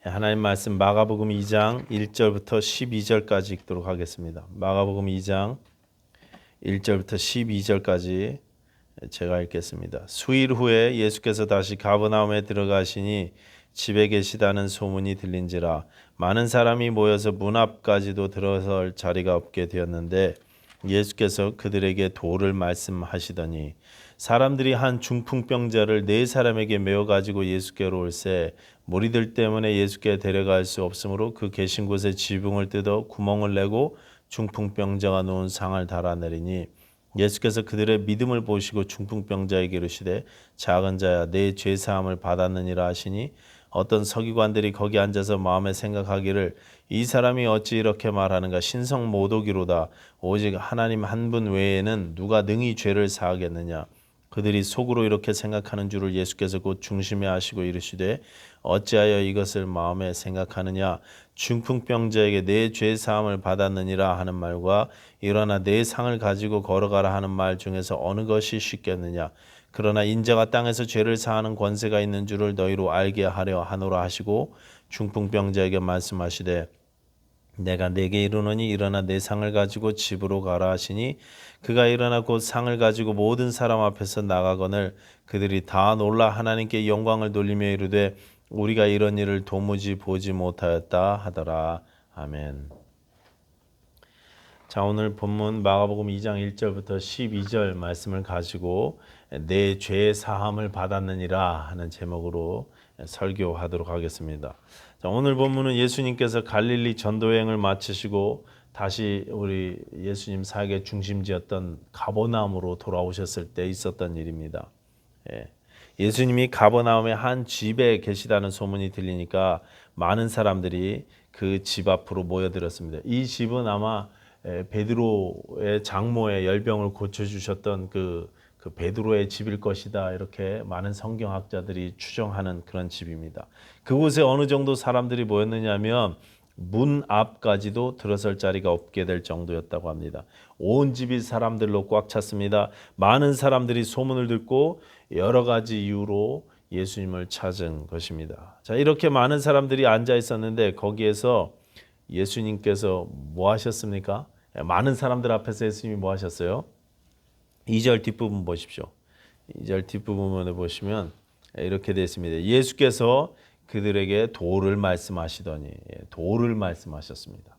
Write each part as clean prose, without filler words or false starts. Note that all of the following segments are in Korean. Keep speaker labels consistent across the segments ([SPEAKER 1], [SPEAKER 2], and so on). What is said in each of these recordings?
[SPEAKER 1] 하나님 말씀 마가복음 2장 1절부터 12절까지 읽도록 하겠습니다. 마가복음 2장 1절부터 12절까지 제가 읽겠습니다. 수일 후에 예수께서 다시 가버나움에 들어가시니 집에 계시다는 소문이 들린지라 많은 사람이 모여서 문 앞까지도 들어설 자리가 없게 되었는데 예수께서 그들에게 도를 말씀하시더니 사람들이 한 중풍병자를 네 사람에게 메어 가지고 예수께로 올세 무리들 때문에 예수께 데려갈 수 없으므로 그 계신 곳에 지붕을 뜯어 구멍을 내고 중풍병자가 누운 상을 달아내리니 예수께서 그들의 믿음을 보시고 중풍병자에게 이르시되 작은 자야 내 죄 사함을 받았느니라 하시니 어떤 서기관들이 거기 앉아서 마음에 생각하기를 이 사람이 어찌 이렇게 말하는가 신성 모독이로다 오직 하나님 한 분 외에는 누가 능히 죄를 사하겠느냐 그들이 속으로 이렇게 생각하는 줄을 예수께서 곧 중심에 하시고 이르시되 어찌하여 이것을 마음에 생각하느냐 중풍병자에게 내 죄 사함을 받았느니라 하는 말과 일어나 내 상을 가지고 걸어가라 하는 말 중에서 어느 것이 쉽겠느냐 그러나 인자가 땅에서 죄를 사하는 권세가 있는 줄을 너희로 알게 하려 하노라 하시고 중풍병자에게 말씀하시되 내가 네게 이르노니 일어나 내 상을 가지고 집으로 가라 하시니 그가 일어나 곧 상을 가지고 모든 사람 앞에서 나가거늘 그들이 다 놀라 하나님께 영광을 돌리며 이르되 우리가 이런 일을 도무지 보지 못하였다 하더라. 아멘. 자, 오늘 본문 마가복음 2장 1절부터 12절 말씀을 가지고 내 죄 사함을 받았느니라 하는 제목으로 설교하도록 하겠습니다. 자, 오늘 본문은 예수님께서 갈릴리 전도여행을 마치시고 다시 우리 예수님 사역의 중심지였던 가버나움으로 돌아오셨을 때 있었던 일입니다. 예수님이 가버나움의 한 집에 계시다는 소문이 들리니까 많은 사람들이 그 집 앞으로 모여들었습니다. 이 집은 아마 베드로의 장모의 열병을 고쳐주셨던 그 베드로의 집일 것이다 이렇게 많은 성경학자들이 추정하는 그런 집입니다. 그곳에 어느 정도 사람들이 모였느냐면 문 앞까지도 들어설 자리가 없게 될 정도였다고 합니다. 온 집이 사람들로 꽉 찼습니다. 많은 사람들이 소문을 듣고 여러 가지 이유로 예수님을 찾은 것입니다. 자, 이렇게 많은 사람들이 앉아 있었는데 거기에서 예수님께서 뭐 하셨습니까? 많은 사람들 앞에서 예수님이 뭐 하셨어요? 2절 뒷부분 보십시오. 2절 뒷부분을 보시면 이렇게 되어 있습니다. 예수께서 그들에게 도를 말씀하시더니 도를 말씀하셨습니다.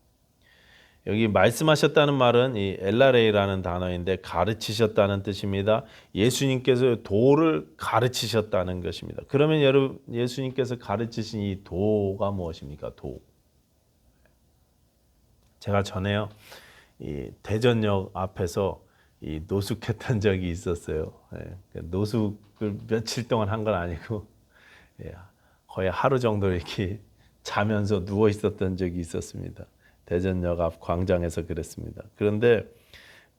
[SPEAKER 1] 여기 말씀하셨다는 말은 이 엘라레이라는 단어인데 가르치셨다는 뜻입니다. 예수님께서 도를 가르치셨다는 것입니다. 그러면 여러분 예수님께서 가르치신 이 도가 무엇입니까? 도. 제가 전에요. 이 대전역 앞에서 이 노숙했던 적이 있었어요. 노숙을 며칠 동안 한 건 아니고 거의 하루 정도 이렇게 자면서 누워 있었던 적이 있었습니다. 대전역 앞 광장에서 그랬습니다. 그런데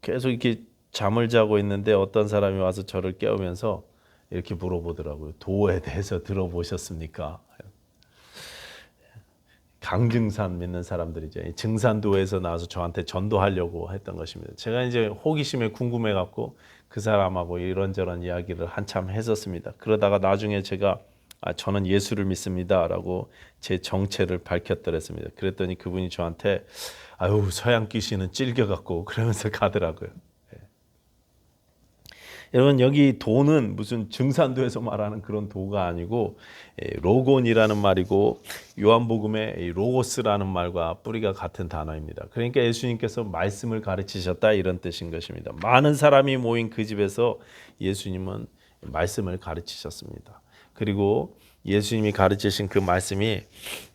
[SPEAKER 1] 계속 이렇게 잠을 자고 있는데 어떤 사람이 와서 저를 깨우면서 이렇게 물어보더라고요. 도에 대해서 들어보셨습니까? 강증산 믿는 사람들이죠. 증산도에서 나와서 저한테 전도하려고 했던 것입니다. 제가 이제 호기심에 궁금해 갖고 그 사람하고 이런저런 이야기를 한참 했었습니다. 그러다가 나중에 제가 저는 예수를 믿습니다라고 제 정체를 밝혔더랬습니다. 그랬더니 그분이 저한테 아유 서양 귀신은 찔겨 갖고 그러면서 가더라고요. 여러분 여기 도는 무슨 증산도에서 말하는 그런 도가 아니고 로곤이라는 말이고 요한복음의 로고스라는 말과 뿌리가 같은 단어입니다. 그러니까 예수님께서 말씀을 가르치셨다 이런 뜻인 것입니다. 많은 사람이 모인 그 집에서 예수님은 말씀을 가르치셨습니다. 그리고 예수님이 가르치신 그 말씀이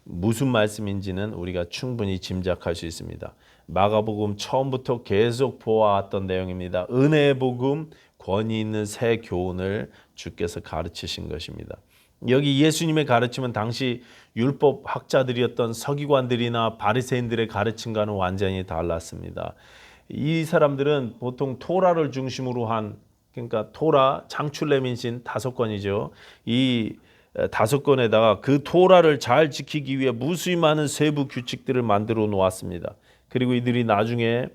[SPEAKER 1] 무슨 말씀인지는 우리가 충분히 짐작할 수 있습니다. 마가복음 처음부터 계속 보아왔던 내용입니다. 은혜의 복음, 권위 있는 새 교훈을 주께서 가르치신 것입니다. 여기 예수님의 가르침은 당시 율법 학자들이었던 서기관들이나 바리새인들의 가르침과는 완전히 달랐습니다. 이 사람들은 보통 토라를 중심으로 한 그러니까 토라, 창출레민신 5권이죠. 이 5권에다가 그 토라를 잘 지키기 위해 무수히 많은 세부 규칙들을 만들어 놓았습니다. 그리고 이들이 나중에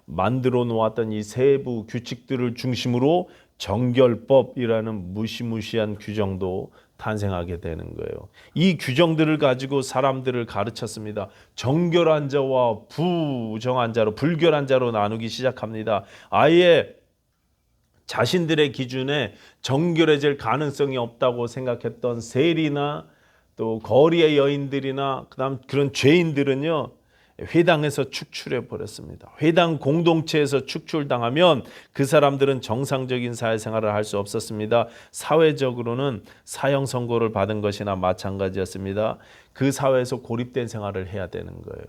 [SPEAKER 1] 만들어 놓았던 이 세부 규칙들을 중심으로 정결법이라는 무시무시한 규정도 탄생하게 되는 거예요. 이 규정들을 가지고 사람들을 가르쳤습니다. 정결한 자와 부정한 자로, 불결한 자로 나누기 시작합니다. 아예 자신들의 기준에 정결해질 가능성이 없다고 생각했던 세리나 또 거리의 여인들이나 그다음 그런 죄인들은요, 회당에서 축출해 버렸습니다. 회당 공동체에서 축출당하면 그 사람들은 정상적인 사회생활을 할 수 없었습니다. 사회적으로는 사형 선고를 받은 것이나 마찬가지였습니다. 그 사회에서 고립된 생활을 해야 되는 거예요.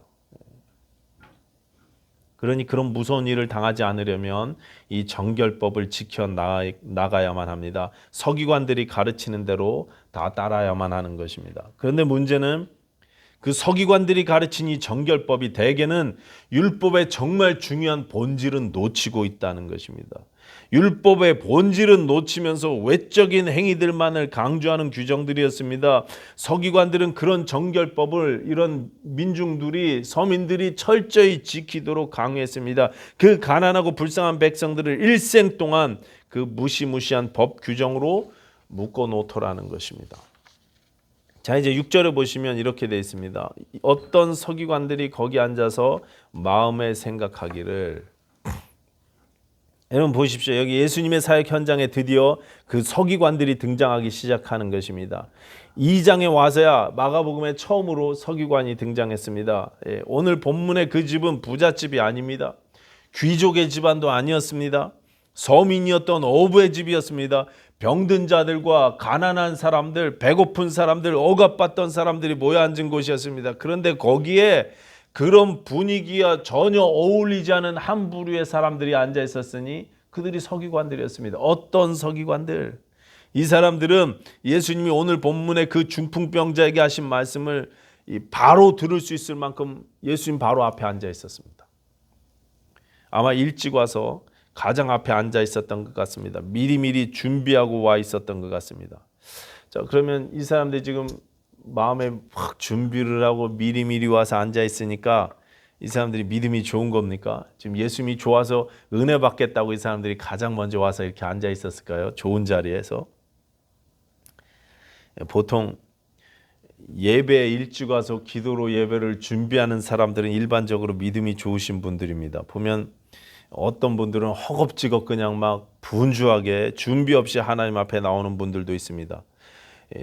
[SPEAKER 1] 그러니 그런 무서운 일을 당하지 않으려면 이 정결법을 지켜 나가야만 합니다. 서기관들이 가르치는 대로 다 따라야만 하는 것입니다. 그런데 문제는 그 서기관들이 가르친 이 정결법이 대개는 율법의 정말 중요한 본질은 놓치고 있다는 것입니다. 율법의 본질은 놓치면서 외적인 행위들만을 강조하는 규정들이었습니다. 서기관들은 그런 정결법을 이런 민중들이, 서민들이 철저히 지키도록 강요했습니다. 그 가난하고 불쌍한 백성들을 일생 동안 그 무시무시한 법 규정으로 묶어 놓더라는 것입니다. 자, 이제 6절에 보시면 이렇게 되어 있습니다. 어떤 서기관들이 거기 앉아서 마음에 생각하기를, 여러분 보십시오. 여기 예수님의 사역 현장에 드디어 그 서기관들이 등장하기 시작하는 것입니다. 2장에 와서야 마가복음에 처음으로 서기관이 등장했습니다. 오늘 본문의 그 집은 부잣집이 아닙니다. 귀족의 집안도 아니었습니다. 서민이었던 어부의 집이었습니다. 병든 자들과 가난한 사람들, 배고픈 사람들, 억압받던 사람들이 모여 앉은 곳이었습니다. 그런데 거기에 그런 분위기와 전혀 어울리지 않은 한 부류의 사람들이 앉아 있었으니 그들이 서기관들이었습니다. 어떤 서기관들? 이 사람들은 예수님이 오늘 본문의 그 중풍병자에게 하신 말씀을 바로 들을 수 있을 만큼 예수님 바로 앞에 앉아 있었습니다. 아마 일찍 와서 가장 앞에 앉아 있었던 것 같습니다. 미리미리 준비하고 와 있었던 것 같습니다. 자, 그러면 이 사람들이 지금 마음에 확 준비를 하고 미리미리 와서 앉아 있으니까 이 사람들이 믿음이 좋은 겁니까? 지금 예수님이 좋아서 은혜 받겠다고 이 사람들이 가장 먼저 와서 이렇게 앉아 있었을까요? 좋은 자리에서. 보통 예배에 일찍 와서 기도로 예배를 준비하는 사람들은 일반적으로 믿음이 좋으신 분들입니다. 보면 어떤 분들은 허겁지겁 그냥 막 분주하게 준비 없이 하나님 앞에 나오는 분들도 있습니다.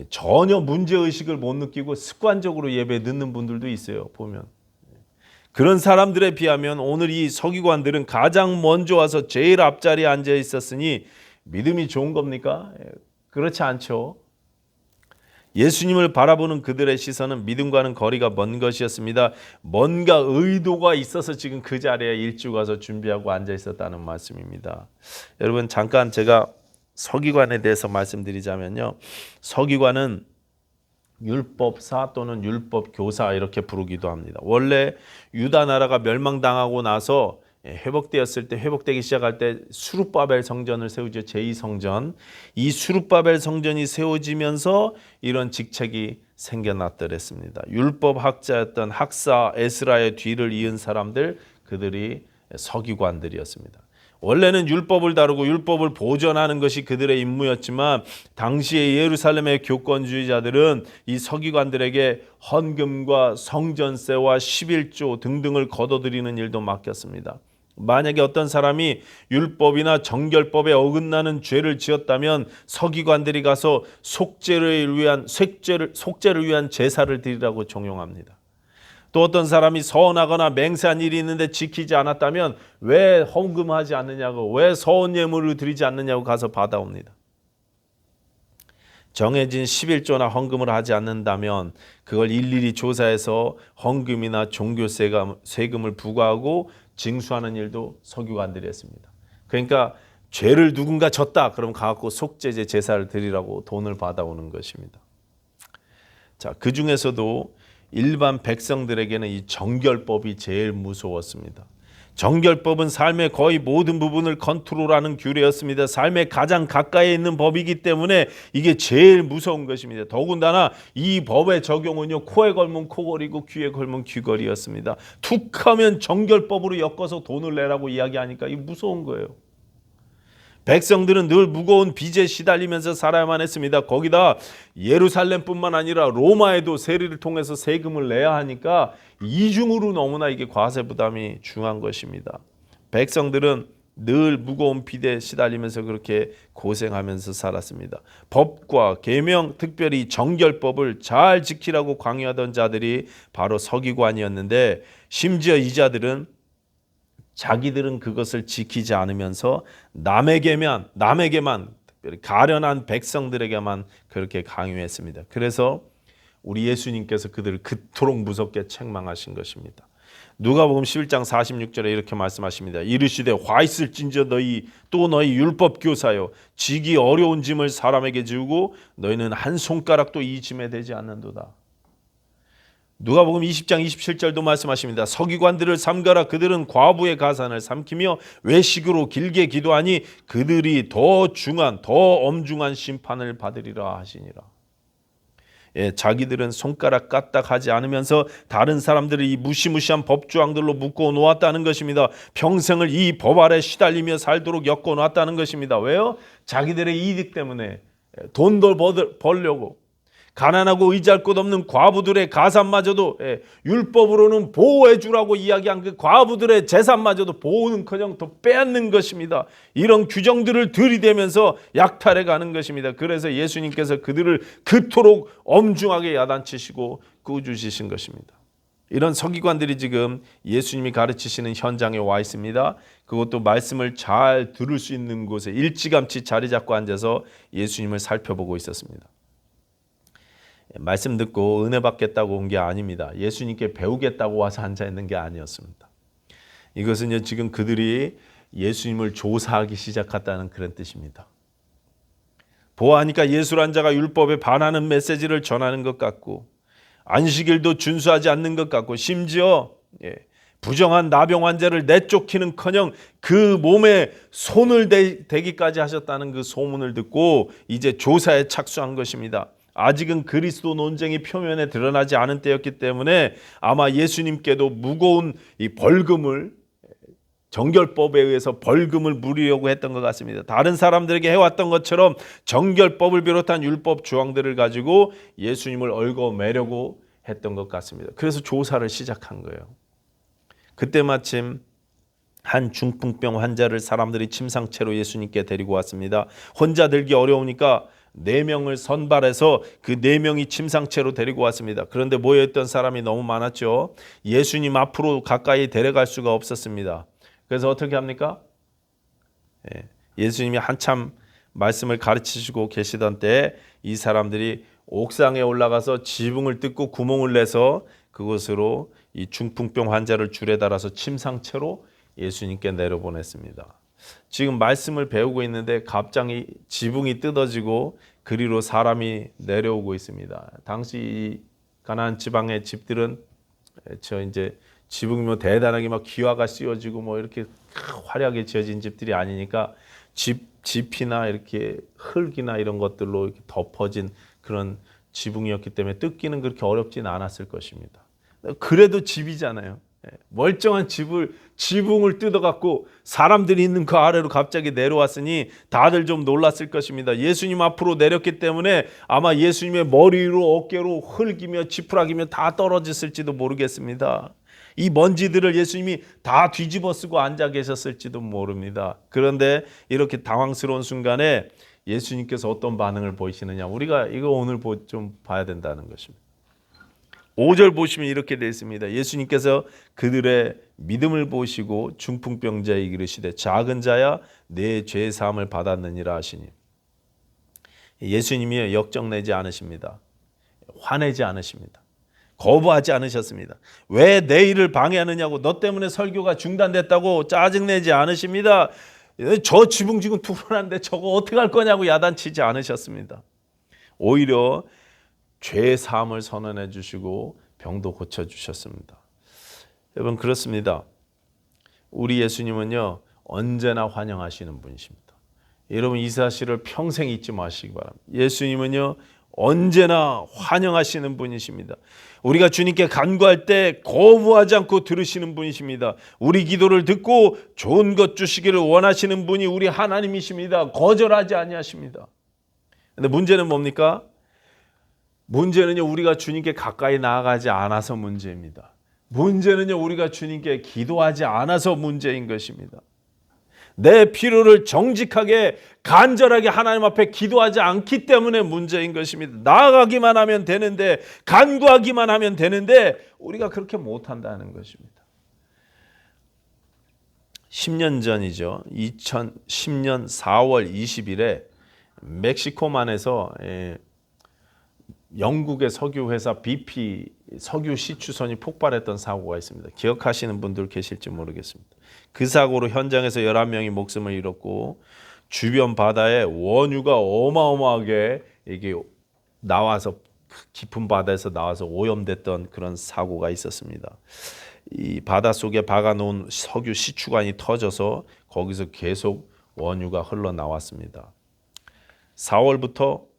[SPEAKER 1] 전혀 문제의식을 못 느끼고 습관적으로 예배에 늦는 분들도 있어요. 보면 그런 사람들에 비하면 오늘 이 서기관들은 가장 먼저 와서 제일 앞자리에 앉아 있었으니 믿음이 좋은 겁니까? 그렇지 않죠. 예수님을 바라보는 그들의 시선은 믿음과는 거리가 먼 것이었습니다. 뭔가 의도가 있어서 지금 그 자리에 일찍 와서 준비하고 앉아 있었다는 말씀입니다. 여러분 잠깐 제가 서기관에 대해서 말씀드리자면요. 서기관은 율법사 또는 율법교사 이렇게 부르기도 합니다. 원래 유다 나라가 멸망당하고 나서 회복되었을 때, 회복되기 시작할 때 수룹바벨 성전을 세우죠. 제2성전. 이 수룹바벨 성전이 세워지면서 이런 직책이 생겨났더랬습니다. 율법학자였던 학사 에스라의 뒤를 이은 사람들, 그들이 서기관들이었습니다. 원래는 율법을 다루고 율법을 보존하는 것이 그들의 임무였지만 당시의 예루살렘의 교권주의자들은 이 서기관들에게 헌금과 성전세와 11조 등등을 거둬들이는 일도 맡겼습니다. 만약에 어떤 사람이 율법이나 정결법에 어긋나는 죄를 지었다면 서기관들이 가서 속죄를 위한 제사를 드리라고 종용합니다. 또 어떤 사람이 서운하거나 맹세한 일이 있는데 지키지 않았다면 왜 헌금하지 않느냐고, 왜 서원 예물을 드리지 않느냐고 가서 받아옵니다. 정해진 11조나 헌금을 하지 않는다면 그걸 일일이 조사해서 헌금이나 종교세금을 부과하고 징수하는 일도 서기관들이 했습니다. 그러니까 죄를 누군가 졌다 그럼 가갖고 속죄제 제사를 드리라고 돈을 받아오는 것입니다. 자, 그 중에서도 일반 백성들에게는 이 정결법이 제일 무서웠습니다. 정결법은 삶의 거의 모든 부분을 컨트롤하는 규례였습니다. 삶의 가장 가까이에 있는 법이기 때문에 이게 제일 무서운 것입니다. 더군다나 이 법의 적용은요, 코에 걸면 코걸이고 귀에 걸면 귀걸이였습니다. 툭하면 정결법으로 엮어서 돈을 내라고 이야기하니까 이 무서운 거예요. 백성들은 늘 무거운 빚에 시달리면서 살아야만 했습니다. 거기다 예루살렘뿐만 아니라 로마에도 세리를 통해서 세금을 내야 하니까 이중으로 너무나 이게 과세 부담이 중한 것입니다. 백성들은 늘 무거운 빚에 시달리면서 그렇게 고생하면서 살았습니다. 법과 계명, 특별히 정결법을 잘 지키라고 강요하던 자들이 바로 서기관이었는데, 심지어 이 자들은 자기들은 그것을 지키지 않으면서 남에게만 특별히 가련한 백성들에게만 그렇게 강요했습니다. 그래서 우리 예수님께서 그들을 그토록 무섭게 책망하신 것입니다. 누가복음 11장 46절에 이렇게 말씀하십니다. 이르시되 화 있을진저 너희 율법 교사여, 지기 어려운 짐을 사람에게 지우고 너희는 한 손가락도 이 짐에 대지 않는도다. 누가복음 20장 27절도 말씀하십니다. 서기관들을 삼가라. 그들은 과부의 가산을 삼키며 외식으로 길게 기도하니 그들이 더 엄중한 심판을 받으리라 하시니라. 자기들은 손가락 까딱하지 않으면서 다른 사람들을 이 무시무시한 법조항들로 묶어 놓았다는 것입니다. 평생을 이 법 아래 시달리며 살도록 엮어 놓았다는 것입니다. 왜요? 자기들의 이익 때문에, 돈도 벌려고. 가난하고 의지할 것 없는 과부들의 가산마저도 율법으로는 보호해 주라고 이야기한 그 과부들의 재산마저도 보호는커녕 더 빼앗는 것입니다. 이런 규정들을 들이대면서 약탈해 가는 것입니다. 그래서 예수님께서 그들을 그토록 엄중하게 야단치시고 꾸짖으신 것입니다. 이런 서기관들이 지금 예수님이 가르치시는 현장에 와 있습니다. 그것도 말씀을 잘 들을 수 있는 곳에 일찌감치 자리 잡고 앉아서 예수님을 살펴보고 있었습니다. 말씀 듣고 은혜 받겠다고 온 게 아닙니다. 예수님께 배우겠다고 와서 앉아 있는 게 아니었습니다. 이것은요, 지금 그들이 예수님을 조사하기 시작했다는 그런 뜻입니다. 보아하니까 예수란 자가 율법에 반하는 메시지를 전하는 것 같고, 안식일도 준수하지 않는 것 같고, 심지어 부정한 나병 환자를 내쫓기는커녕 그 몸에 손을 대기까지 하셨다는 그 소문을 듣고 이제 조사에 착수한 것입니다. 아직은 그리스도 논쟁이 표면에 드러나지 않은 때였기 때문에 아마 예수님께도 무거운 이 벌금을, 정결법에 의해서 벌금을 물으려고 했던 것 같습니다. 다른 사람들에게 해왔던 것처럼 정결법을 비롯한 율법 조항들을 가지고 예수님을 얽어매려고 했던 것 같습니다. 그래서 조사를 시작한 거예요. 그때 마침 한 중풍병 환자를 사람들이 침상채로 예수님께 데리고 왔습니다. 혼자 들기 어려우니까 4명을 선발해서 그 4명이 침상채로 데리고 왔습니다. 그런데 모여있던 사람이 너무 많았죠. 예수님 앞으로 가까이 데려갈 수가 없었습니다. 그래서 어떻게 합니까? 예수님이 한참 말씀을 가르치시고 계시던 때에 이 사람들이 옥상에 올라가서 지붕을 뜯고 구멍을 내서 그곳으로 이 중풍병 환자를 줄에 달아서 침상채로 예수님께 내려보냈습니다. 지금 말씀을 배우고 있는데 갑자기 지붕이 뜯어지고 그리로 사람이 내려오고 있습니다. 당시 가나안 지방의 집들은 이제 지붕이 뭐 대단하게 막 기와가 씌워지고 뭐 이렇게 화려하게 지어진 집들이 아니니까 지피나 이렇게 흙이나 이런 것들로 이렇게 덮어진 그런 지붕이었기 때문에 뜯기는 그렇게 어렵진 않았을 것입니다. 그래도 집이잖아요. 멀쩡한 지붕을 뜯어갖고 사람들이 있는 그 아래로 갑자기 내려왔으니 다들 좀 놀랐을 것입니다. 예수님 앞으로 내렸기 때문에 아마 예수님의 머리로 어깨로 흙이며 지푸라기며 다 떨어졌을지도 모르겠습니다. 이 먼지들을 예수님이 다 뒤집어 쓰고 앉아 계셨을지도 모릅니다. 그런데 이렇게 당황스러운 순간에 예수님께서 어떤 반응을 보이시느냐, 우리가 이거 오늘 좀 봐야 된다는 것입니다. 5절 보시면 이렇게 되어 있습니다. 예수님께서 그들의 믿음을 보시고 중풍병자에게 이르시되 작은 자야 내 죄 사함을 받았느니라 하시니, 예수님이 역정내지 않으십니다. 화내지 않으십니다. 거부하지 않으셨습니다. 왜 내 일을 방해하느냐고, 너 때문에 설교가 중단됐다고 짜증내지 않으십니다. 저 지붕 지금 불어났는데 저거 어떻게 할 거냐고 야단치지 않으셨습니다. 오히려 죄 사함을 선언해 주시고 병도 고쳐 주셨습니다. 여러분, 그렇습니다. 우리 예수님은요, 언제나 환영하시는 분이십니다. 여러분, 이 사실을 평생 잊지 마시기 바랍니다. 예수님은요, 언제나 환영하시는 분이십니다. 우리가 주님께 간구할 때 거부하지 않고 들으시는 분이십니다. 우리 기도를 듣고 좋은 것 주시기를 원하시는 분이 우리 하나님이십니다. 거절하지 아니하십니다. 근데 문제는 뭡니까? 문제는요, 우리가 주님께 가까이 나아가지 않아서 문제입니다. 문제는요, 우리가 주님께 기도하지 않아서 문제인 것입니다. 내 필요를 정직하게 간절하게 하나님 앞에 기도하지 않기 때문에 문제인 것입니다. 나아가기만 하면 되는데, 간구하기만 하면 되는데 우리가 그렇게 못한다는 것입니다. 10년 전이죠. 2010년 4월 20일에 멕시코만에서 영국의 석유회사 BP 석유 시추선이 폭발했던 사고가 있습니다. 기억하시는 분들 계실지 모르겠습니다. 그 사고로 현장에서 11명이 목숨을 잃었고 주변 바다에 원유가 어마어마하게 이게 나와서 깊은 바다에서 나와서 오염됐던 그런 사고가 있었습니다. 이 바닷속에 박아놓은 석유 시추관이 터져서 거기서 계속 원유가 흘러나왔습니다. 4월부터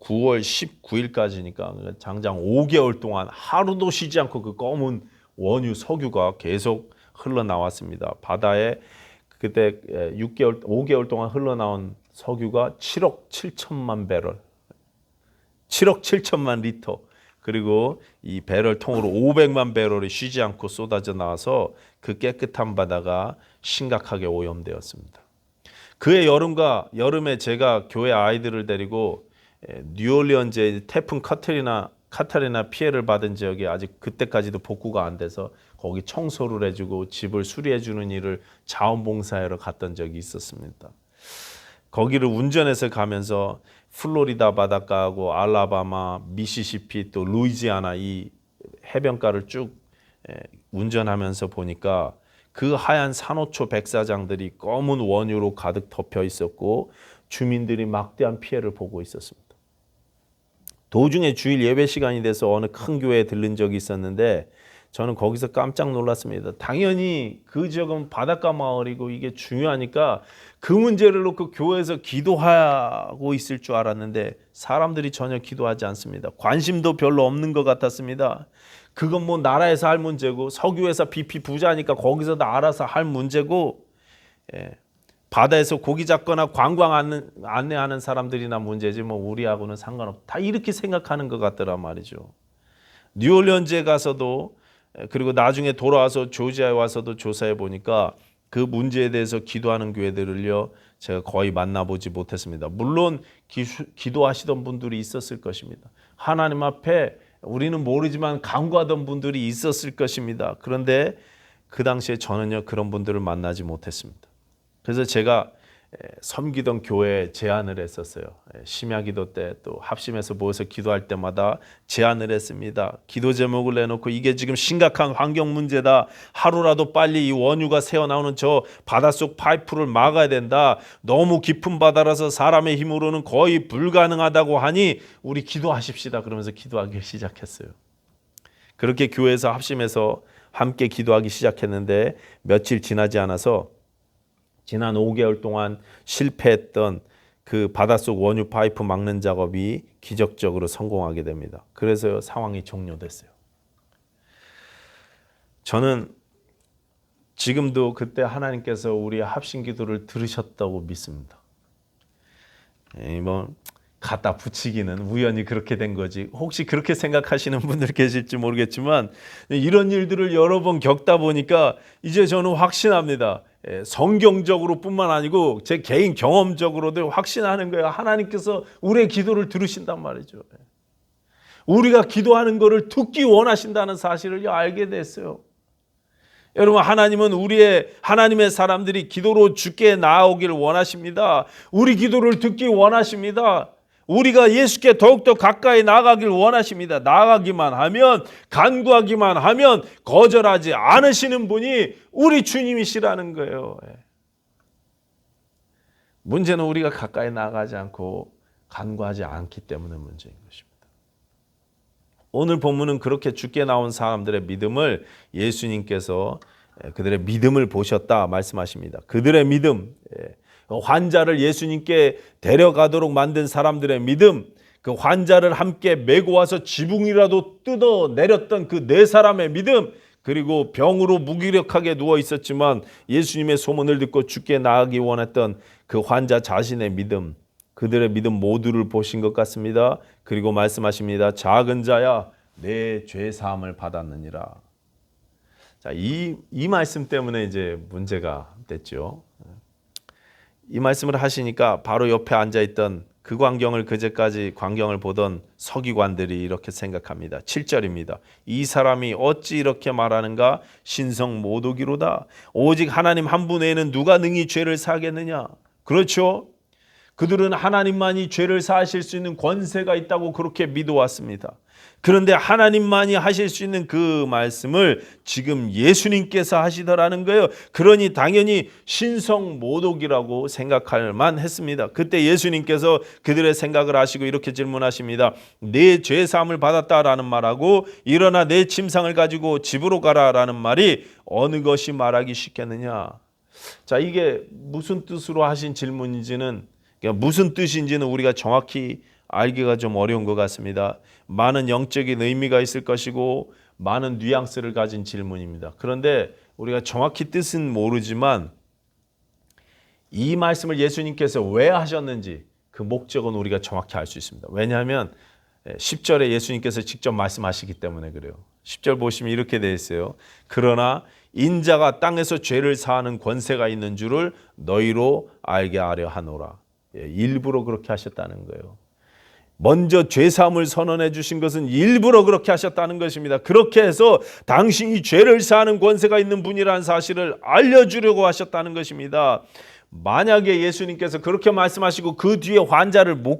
[SPEAKER 1] 9월 19일까지니까 장장 5개월 동안 하루도 쉬지 않고 그 검은 원유 석유가 계속 흘러나왔습니다. 바다에 그때 5개월 동안 흘러나온 석유가 7억 7천만 배럴, 7억 7천만 리터, 그리고 이 배럴 통으로 500만 배럴이 쉬지 않고 쏟아져 나와서 그 깨끗한 바다가 심각하게 오염되었습니다. 그해 여름에 제가 교회 아이들을 데리고 뉴올리언즈의 태풍 카타리나 피해를 받은 지역에 아직 그때까지도 복구가 안 돼서 거기 청소를 해주고 집을 수리해주는 일을 자원봉사하러 갔던 적이 있었습니다. 거기를 운전해서 가면서 플로리다 바닷가하고 알라바마, 미시시피 또 루이지아나 이 해변가를 쭉 운전하면서 보니까 그 하얀 산호초 백사장들이 검은 원유로 가득 덮여 있었고 주민들이 막대한 피해를 보고 있었습니다. 도중에 주일 예배 시간이 돼서 어느 큰 교회에 들른 적이 있었는데 저는 거기서 깜짝 놀랐습니다. 당연히 그 지역은 바닷가 마을이고 이게 중요하니까 그 문제를 놓고 교회에서 기도하고 있을 줄 알았는데 사람들이 전혀 기도하지 않습니다. 관심도 별로 없는 것 같았습니다. 그건 뭐 나라에서 할 문제고 석유회사 BP 부자니까 거기서 다 알아서 할 문제고 바다에서 고기 잡거나 관광 안내하는 사람들이나 문제지 뭐 우리하고는 상관없다. 다 이렇게 생각하는 것 같더란 말이죠. 뉴올리언즈에 가서도 그리고 나중에 돌아와서 조지아에 와서도 조사해 보니까 그 문제에 대해서 기도하는 교회들을요 제가 거의 만나보지 못했습니다. 물론 기도하시던 분들이 있었을 것입니다. 하나님 앞에 우리는 모르지만 간구하던 분들이 있었을 것입니다. 그런데 그 당시에 저는요 그런 분들을 만나지 못했습니다. 그래서 제가 섬기던 교회에 제안을 했었어요. 심야기도 때 또 합심해서 모여서 기도할 때마다 제안을 했습니다. 기도 제목을 내놓고 이게 지금 심각한 환경 문제다. 하루라도 빨리 이 원유가 새어나오는 저 바닷속 파이프를 막아야 된다. 너무 깊은 바다라서 사람의 힘으로는 거의 불가능하다고 하니 우리 기도하십시다. 그러면서 기도하기 시작했어요. 그렇게 교회에서 합심해서 함께 기도하기 시작했는데 며칠 지나지 않아서 지난 5개월 동안 실패했던 그 바닷속 원유 파이프 막는 작업이 기적적으로 성공하게 됩니다. 그래서 상황이 종료됐어요. 저는 지금도 그때 하나님께서 우리의 합심 기도를 들으셨다고 믿습니다. 뭐 갖다 붙이기는 우연히 그렇게 된 거지. 혹시 그렇게 생각하시는 분들 계실지 모르겠지만 이런 일들을 여러 번 겪다 보니까 이제 저는 확신합니다. 성경적으로 뿐만 아니고 제 개인 경험적으로도 확신하는 거예요. 하나님께서 우리의 기도를 들으신단 말이죠. 우리가 기도하는 것을 듣기 원하신다는 사실을 알게 됐어요. 여러분, 하나님은 하나님의 사람들이 기도로 주께 나아오기를 원하십니다. 우리 기도를 듣기 원하십니다. 우리가 예수께 더욱더 가까이 나아가길 원하십니다. 나아가기만 하면, 간구하기만 하면 거절하지 않으시는 분이 우리 주님이시라는 거예요. 문제는 우리가 가까이 나아가지 않고 간구하지 않기 때문에 문제인 것입니다. 오늘 본문은 그렇게 주께 나온 사람들의 믿음을 예수님께서 그들의 믿음을 보셨다 말씀하십니다. 그들의 믿음, 환자를 예수님께 데려가도록 만든 사람들의 믿음, 그 환자를 함께 메고 와서 지붕이라도 뜯어내렸던 그 네 사람의 믿음, 그리고 병으로 무기력하게 누워 있었지만 예수님의 소문을 듣고 주께 나아가기 원했던 그 환자 자신의 믿음, 그들의 믿음 모두를 보신 것 같습니다. 그리고 말씀하십니다. 작은 자야, 내 죄 사함을 받았느니라. 자, 이 말씀 때문에 이제 문제가 됐죠. 이 말씀을 하시니까 바로 옆에 앉아 있던 그 광경을, 그제까지 광경을 보던 서기관들이 이렇게 생각합니다. 7절입니다. 이 사람이 어찌 이렇게 말하는가? 신성 모독이로다. 오직 하나님 한 분 외에는 누가 능히 죄를 사하겠느냐? 그렇죠. 그들은 하나님만이 죄를 사하실 수 있는 권세가 있다고 그렇게 믿어왔습니다. 그런데 하나님만이 하실 수 있는 그 말씀을 지금 예수님께서 하시더라는 거예요. 그러니 당연히 신성모독이라고 생각할 만했습니다. 그때 예수님께서 그들의 생각을 아시고 이렇게 질문하십니다. 내 죄 사함을 받았다라는 말하고 일어나 내 침상을 가지고 집으로 가라라는 말이 어느 것이 말하기 쉽겠느냐. 자, 이게 무슨 뜻으로 하신 질문인지는, 무슨 뜻인지는 우리가 정확히 알기가 좀 어려운 것 같습니다. 많은 영적인 의미가 있을 것이고 많은 뉘앙스를 가진 질문입니다. 그런데 우리가 정확히 뜻은 모르지만 이 말씀을 예수님께서 왜 하셨는지 그 목적은 우리가 정확히 알 수 있습니다. 왜냐하면 10절에 예수님께서 직접 말씀하시기 때문에 그래요. 10절 보시면 이렇게 되어 있어요. 그러나 인자가 땅에서 죄를 사하는 권세가 있는 줄을 너희로 알게 하려 하노라. 일부러 그렇게 하셨다는 거예요. 먼저 죄사함을 선언해 주신 것은 일부러 그렇게 하셨다는 것입니다. 그렇게 해서 당신이 죄를 사하는 권세가 있는 분이라는 사실을 알려주려고 하셨다는 것입니다. 만약에 예수님께서 그렇게 말씀하시고 그 뒤에 환자를 못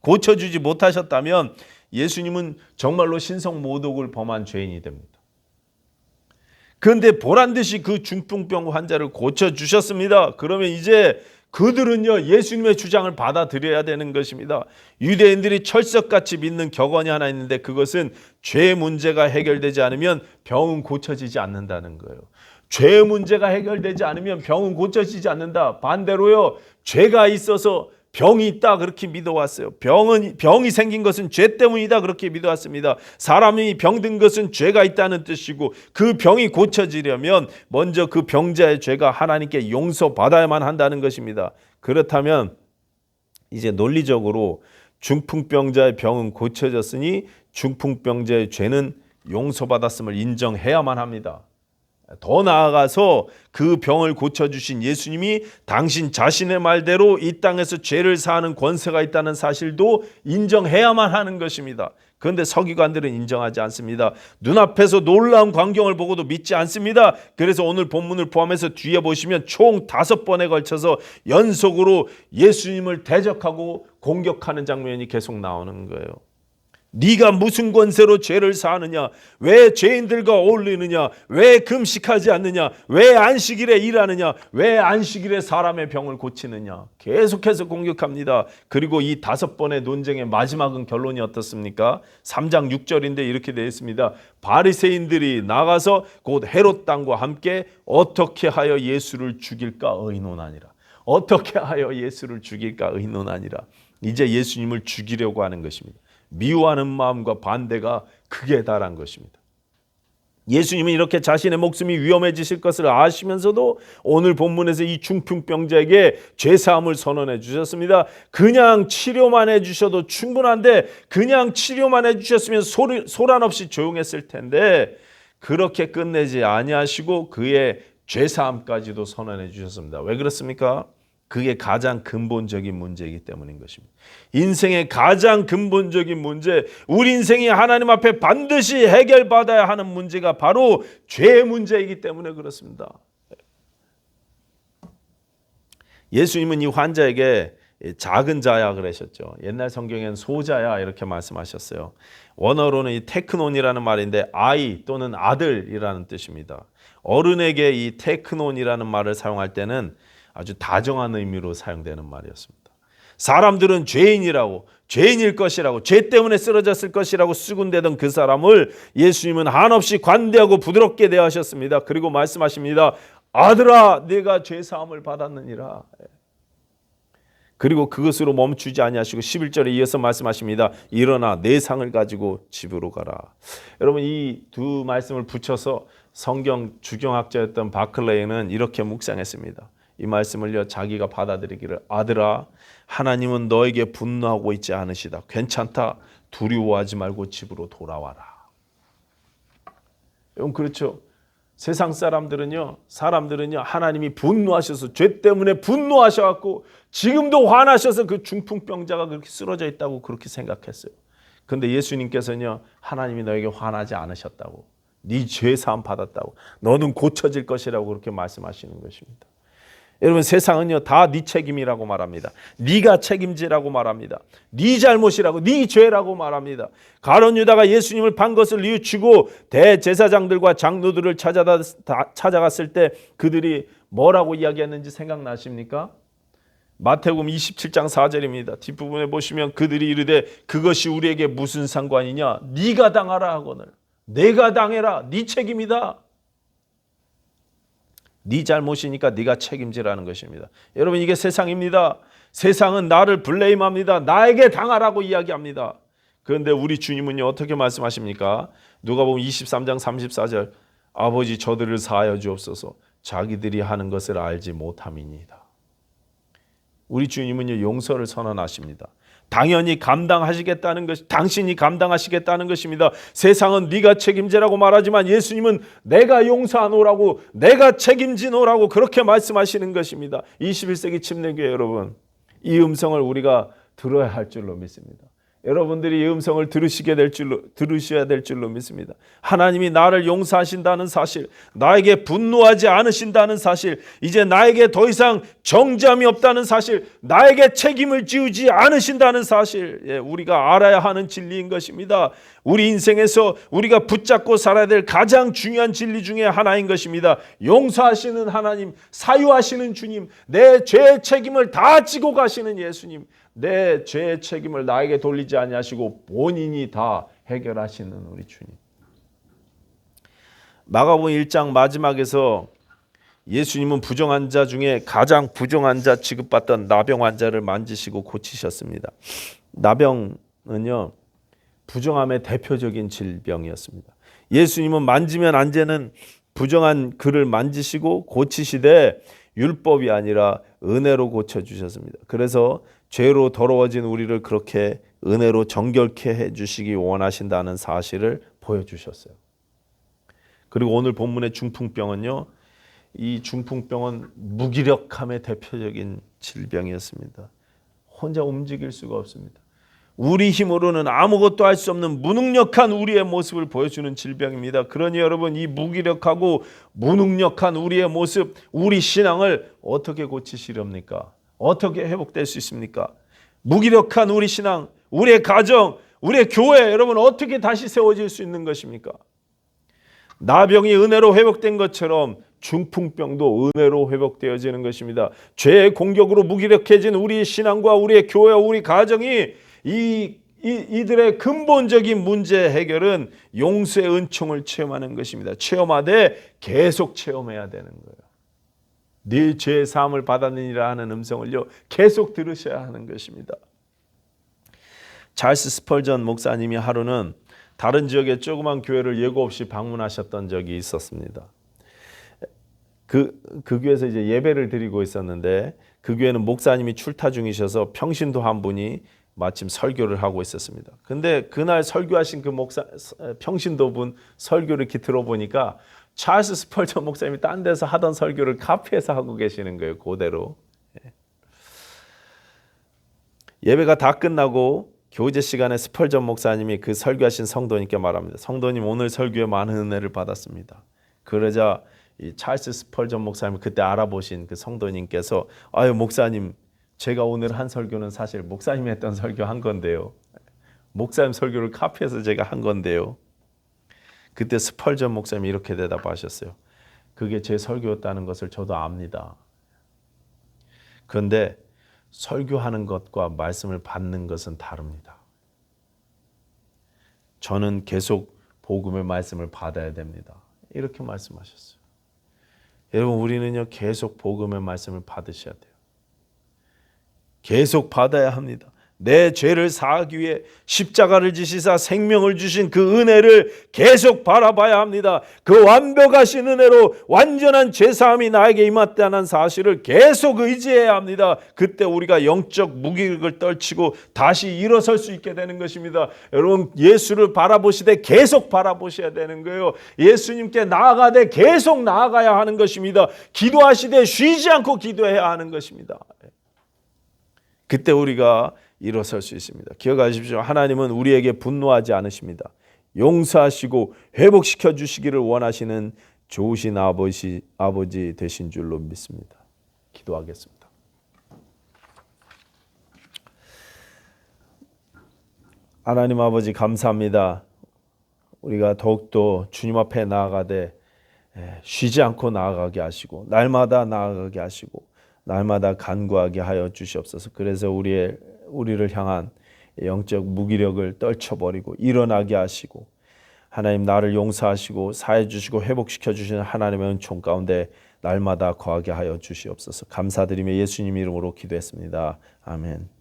[SPEAKER 1] 고쳐주지 못하셨다면 예수님은 정말로 신성모독을 범한 죄인이 됩니다. 그런데 보란듯이 그 중풍병 환자를 고쳐주셨습니다. 그러면 이제 그들은요, 예수님의 주장을 받아들여야 되는 것입니다. 유대인들이 철석같이 믿는 격언이 하나 있는데 그것은 죄 문제가 해결되지 않으면 병은 고쳐지지 않는다는 거예요. 죄 문제가 해결되지 않으면 병은 고쳐지지 않는다. 반대로요, 죄가 있어서 병이 있다 그렇게 믿어왔어요. 병이 생긴 것은 죄 때문이다 그렇게 믿어왔습니다. 사람이 병든 것은 죄가 있다는 뜻이고 그 병이 고쳐지려면 먼저 그 병자의 죄가 하나님께 용서받아야만 한다는 것입니다. 그렇다면 이제 논리적으로 중풍병자의 병은 고쳐졌으니 중풍병자의 죄는 용서받았음을 인정해야만 합니다. 더 나아가서 그 병을 고쳐주신 예수님이 당신 자신의 말대로 이 땅에서 죄를 사하는 권세가 있다는 사실도 인정해야만 하는 것입니다. 그런데 서기관들은 인정하지 않습니다. 눈앞에서 놀라운 광경을 보고도 믿지 않습니다. 그래서 오늘 본문을 포함해서 뒤에 보시면 총 5번에 걸쳐서 연속으로 예수님을 대적하고 공격하는 장면이 계속 나오는 거예요. 네가 무슨 권세로 죄를 사하느냐? 왜 죄인들과 어울리느냐? 왜 금식하지 않느냐? 왜 안식일에 일하느냐? 왜 안식일에 사람의 병을 고치느냐? 계속해서 공격합니다. 그리고 이 5번의 논쟁의 마지막은 결론이 어떻습니까? 3장 6절인데 이렇게 되어 있습니다. 바리새인들이 나가서 곧 헤롯 당과 함께 어떻게 하여 예수를 죽일까 의논하니라. 어떻게 하여 예수를 죽일까 의논하니라. 이제 예수님을 죽이려고 하는 것입니다. 미워하는 마음과 반대가 극에 달한 것입니다. 예수님은 이렇게 자신의 목숨이 위험해지실 것을 아시면서도 오늘 본문에서 이 중풍병자에게 죄사함을 선언해 주셨습니다. 그냥 치료만 해주셔도 충분한데 그냥 치료만 해주셨으면 소란 없이 조용했을 텐데 그렇게 끝내지 아니하시고 그의 죄사함까지도 선언해 주셨습니다. 왜 그렇습니까? 그게 가장 근본적인 문제이기 때문인 것입니다. 인생의 가장 근본적인 문제, 우리 인생이 하나님 앞에 반드시 해결받아야 하는 문제가 바로 죄의 문제이기 때문에 그렇습니다. 예수님은 이 환자에게 작은 자야 그러셨죠. 옛날 성경에는 소자야 이렇게 말씀하셨어요. 원어로는 이 테크논이라는 말인데 아이 또는 아들이라는 뜻입니다. 어른에게 이 테크논이라는 말을 사용할 때는 아주 다정한 의미로 사용되는 말이었습니다. 사람들은 죄인이라고, 죄인일 것이라고, 죄 때문에 쓰러졌을 것이라고 수군대던 그 사람을 예수님은 한없이 관대하고 부드럽게 대하셨습니다. 그리고 말씀하십니다. 아들아, 네가 죄 사함을 받았느니라. 그리고 그것으로 멈추지 아니하시고 11절에 이어서 말씀하십니다. 일어나 내 상을 가지고 집으로 가라. 여러분 이 두 말씀을 붙여서 성경 주경학자였던 바클레이는 이렇게 묵상했습니다. 이 말씀을요 자기가 받아들이기를 아들아 하나님은 너에게 분노하고 있지 않으시다. 괜찮다. 두려워하지 말고 집으로 돌아와라. 여러분 그렇죠. 세상 사람들은요 하나님이 분노하셔서 죄 때문에 분노하셔갖고 지금도 화나셔서 그 중풍병자가 그렇게 쓰러져 있다고 그렇게 생각했어요. 그런데 예수님께서는요 하나님이 너에게 화나지 않으셨다고, 네 죄 사함 받았다고, 너는 고쳐질 것이라고 그렇게 말씀하시는 것입니다. 여러분 세상은요 다 네 책임이라고 말합니다. 네가 책임지라고 말합니다. 네 잘못이라고, 네 죄라고 말합니다. 가룟 유다가 예수님을 판 것을 뉘우치고 대제사장들과 장로들을 찾아갔을 때 그들이 뭐라고 이야기했는지 생각나십니까? 마태복음 27장 4절입니다. 뒷부분에 보시면 그들이 이르되 그것이 우리에게 무슨 상관이냐? 네가 당하라 하거늘. 내가 당해라. 네 책임이다. 네 잘못이니까 네가 책임지라는 것입니다. 여러분 이게 세상입니다. 세상은 나를 블레임합니다. 나에게 당하라고 이야기합니다. 그런데 우리 주님은요 어떻게 말씀하십니까? 누가복음 23장 34절 아버지 저들을 사하여 주옵소서 자기들이 하는 것을 알지 못함이니이다. 우리 주님은요 용서를 선언하십니다. 당연히 감당하시겠다는 것, 당신이 감당하시겠다는 것입니다. 세상은 네가 책임지라고 말하지만 예수님은 내가 용서하노라고, 내가 책임지노라고 그렇게 말씀하시는 것입니다. 21세기 침례교회 여러분, 이 음성을 우리가 들어야 할 줄로 믿습니다. 여러분들이 이 음성을 들으셔야 될 줄로 믿습니다. 하나님이 나를 용서하신다는 사실, 나에게 분노하지 않으신다는 사실, 이제 나에게 더 이상 정죄함이 없다는 사실, 나에게 책임을 지우지 않으신다는 사실, 우리가 알아야 하는 진리인 것입니다. 우리 인생에서 우리가 붙잡고 살아야 될 가장 중요한 진리 중에 하나인 것입니다. 용서하시는 하나님, 사유하시는 주님, 내 죄의 책임을 다 지고 가시는 예수님, 내 죄의 책임을 나에게 돌리지 아니하시고 본인이 다 해결하시는 우리 주님. 마가복음 1장 마지막에서 예수님은 부정한 자 중에 가장 부정한 자 취급받던 나병 환자를 만지시고 고치셨습니다. 나병은요 부정함의 대표적인 질병이었습니다. 예수님은 만지면 안 되는 부정한 그를 만지시고 고치시되 율법이 아니라 은혜로 고쳐주셨습니다. 그래서 죄로 더러워진 우리를 그렇게 은혜로 정결케 해주시기 원하신다는 사실을 보여주셨어요. 그리고 오늘 본문의 중풍병은요, 이 중풍병은 무기력함의 대표적인 질병이었습니다. 혼자 움직일 수가 없습니다. 우리 힘으로는 아무것도 할 수 없는 무능력한 우리의 모습을 보여주는 질병입니다. 그러니 여러분 이 무기력하고 무능력한 우리의 모습, 우리 신앙을 어떻게 고치시렵니까? 어떻게 회복될 수 있습니까? 무기력한 우리 신앙, 우리의 가정, 우리의 교회 여러분 어떻게 다시 세워질 수 있는 것입니까? 나병이 은혜로 회복된 것처럼 중풍병도 은혜로 회복되어지는 것입니다. 죄의 공격으로 무기력해진 우리의 신앙과 우리의 교회와 우리 가정이 이들의 근본적인 문제 해결은 용서의 은총을 체험하는 것입니다. 체험하되 계속 체험해야 되는 거예요. 네 죄의 사함을 받았느니라 하는 음성을요 계속 들으셔야 하는 것입니다. 찰스 스펄전 목사님이 하루는 다른 지역의 조그만 교회를 예고 없이 방문하셨던 적이 있었습니다. 그 교회에서 이제 예배를 드리고 있었는데 그 교회는 목사님이 출타 중이셔서 평신도 한 분이 마침 설교를 하고 있었습니다. 근데 그날 설교하신 그 평신도분 설교를 이렇게 들어보니까 찰스 스펄전 목사님이 딴 데서 하던 설교를 카피해서 하고 계시는 거예요. 그대로. 예배가 다 끝나고 교제 시간에 스펄전 목사님이 그 설교하신 성도님께 말합니다. 성도님 오늘 설교에 많은 은혜를 받았습니다. 그러자 이 찰스 스펄전 목사님을 그때 알아보신 그 성도님께서 아유 목사님 제가 오늘 한 설교는 사실 목사님이 했던 설교 한 건데요. 목사님 설교를 카피해서 제가 한 건데요. 그때 스펄전 목사님이 이렇게 대답하셨어요. 그게 제 설교였다는 것을 저도 압니다. 그런데 설교하는 것과 말씀을 받는 것은 다릅니다. 저는 계속 복음의 말씀을 받아야 됩니다. 이렇게 말씀하셨어요. 여러분 우리는요 계속 복음의 말씀을 받으셔야 돼요. 계속 받아야 합니다. 내 죄를 사하기 위해 십자가를 지시사 생명을 주신 그 은혜를 계속 바라봐야 합니다. 그 완벽하신 은혜로 완전한 죄사함이 나에게 임했다는 사실을 계속 의지해야 합니다. 그때 우리가 영적 무기력을 떨치고 다시 일어설 수 있게 되는 것입니다. 여러분, 예수를 바라보시되 계속 바라보셔야 되는 거예요. 예수님께 나아가되 계속 나아가야 하는 것입니다. 기도하시되 쉬지 않고 기도해야 하는 것입니다. 그때 우리가 일어설 수 있습니다. 기억하십시오. 하나님은 우리에게 분노하지 않으십니다. 용서하시고 회복시켜 주시기를 원하시는 좋으신 아버지 되신 줄로 믿습니다. 기도하겠습니다. 하나님 아버지, 감사합니다. 우리가 더욱더 주님 앞에 나아가되 쉬지 않고 나아가게 하시고 날마다 나아가게 하시고 날마다 간구하게 하여 주시옵소서. 그래서 우리를 향한 영적 무기력을 떨쳐버리고 일어나게 하시고 하나님, 나를 용서하시고 사해 주시고 회복시켜 주시는 하나님의 은총 가운데 날마다 거하게 하여 주시옵소서. 감사드리며 예수님 이름으로 기도했습니다. 아멘.